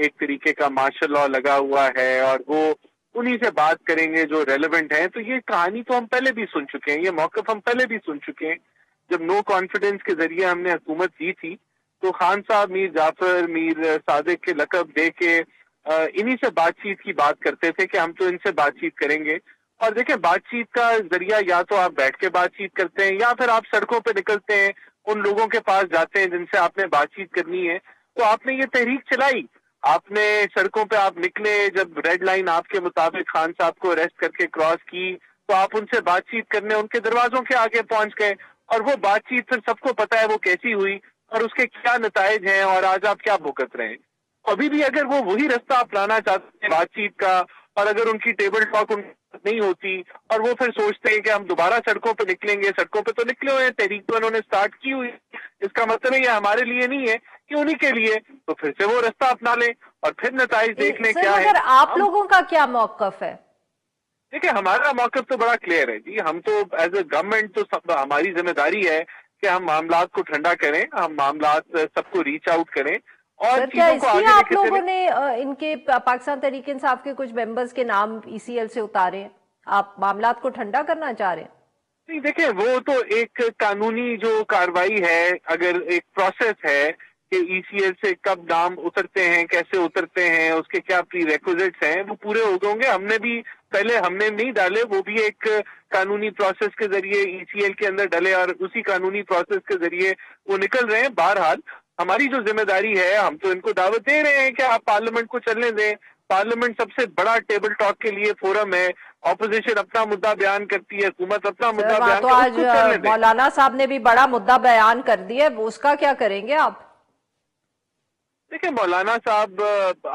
एक तरीके का मार्शल लॉ लगा हुआ है और वो उन्हीं से बात करेंगे जो रेलेवेंट हैं। तो ये कहानी तो हम पहले भी सुन चुके हैं, ये मौक़िफ़ हम पहले भी सुन चुके हैं। जब नो कॉन्फिडेंस के जरिए हमने हुकूमत दी थी तो खान साहब मीर जाफर, मीर सादिक के लक़ब दे के इन्हीं से बातचीत की बात करते थे कि हम तो इनसे बातचीत करेंगे। और देखें, बातचीत का जरिया या तो आप बैठ के बातचीत करते हैं या फिर आप सड़कों पे निकलते हैं, उन लोगों के पास जाते हैं जिनसे आपने बातचीत करनी है। तो आपने ये तहरीक चलाई, आपने सड़कों पे आप निकले, जब रेड लाइन आपके मुताबिक खान साहब को अरेस्ट करके क्रॉस की तो आप उनसे बातचीत करने उनके दरवाजों के आगे पहुंच गए। और वो बातचीत फिर सबको पता है वो कैसी हुई और उसके क्या नताइज हैं और आज आप क्या भुगत रहे हैं। अभी भी अगर वो वही रास्ता अपनाना चाहते हैं बातचीत का, और अगर उनकी टेबल टॉक नहीं होती और वो फिर सोचते हैं कि हम दोबारा सड़कों पे निकलेंगे, सड़कों पे तो निकले हुए हैं, तहरीक तो उन्होंने स्टार्ट की हुई, इसका मतलब ये हमारे लिए नहीं है कि उन्हीं के लिए, तो फिर से वो रास्ता अपना लें और फिर नताइज देख लें क्या है। मगर आप लोगों का क्या मौक़िफ़ है? देखिए, हमारा मौक़िफ़ तो बड़ा क्लियर है जी। हम तो एज ए गवर्नमेंट तो सब हमारी जिम्मेदारी है कि हम मामलात को ठंडा करें, हम मामलात सबको रीच आउट करें और सर, क्या चीजों को इसलिए आगे आप लेके लोगों चलें। ने इनके पाकिस्तान तहरीक इंसाफ के कुछ मेंबर्स के नाम ईसीएल से उतारे हैं? आप मामलात को ठंडा करना चाह रहे हैं? नहीं, देखिए, वो तो एक कानूनी जो कार्रवाई है, अगर एक प्रोसेस है कि ईसीएल से कब नाम उतरते हैं, कैसे उतरते हैं, उसके क्या प्री रिक्विजिट्स हैं, वो पूरे हो होंगे। हमने भी पहले हमने नहीं डाले, वो भी एक कानूनी प्रोसेस के जरिए ईसीएल के अंदर डले और उसी कानूनी प्रोसेस के जरिए वो निकल रहे हैं। बहरहाल हमारी जो जिम्मेदारी है, हम तो इनको दावत दे रहे हैं कि आप पार्लियामेंट को चलने दें। पार्लियामेंट सबसे बड़ा टेबल टॉक के लिए फोरम है। ऑपोजिशन अपना मुद्दा बयान करती है, हुकूमत अपना सर, मुद्दा वहां बयान तो कर, आज उसको चलने दें। मौलाना साहब ने भी बड़ा मुद्दा बयान कर दिया, उसका क्या करेंगे आप? देखिए, मौलाना साहब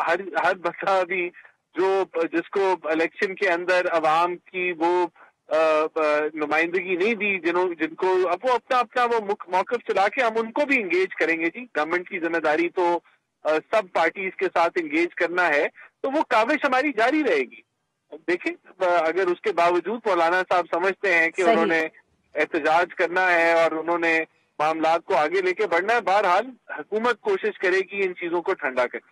हर बता भी जो जिसको इलेक्शन के अंदर अवाम की वो नुमाइंदगी नहीं दी, जिनको अब वो अपना अपना वो मौक़िफ़ चला के हम उनको भी इंगेज करेंगे जी। गवर्नमेंट की जिम्मेदारी तो सब पार्टीज के साथ इंगेज करना है, तो वो काविश हमारी जारी रहेगी। देखें, अगर उसके बावजूद मौलाना साहब समझते हैं कि सही। उन्होंने एहतजाज करना है और उन्होंने मामलात को आगे लेके बढ़ना है, बहरहाल हुकूमत कोशिश करेगी इन चीजों को ठंडा करने की।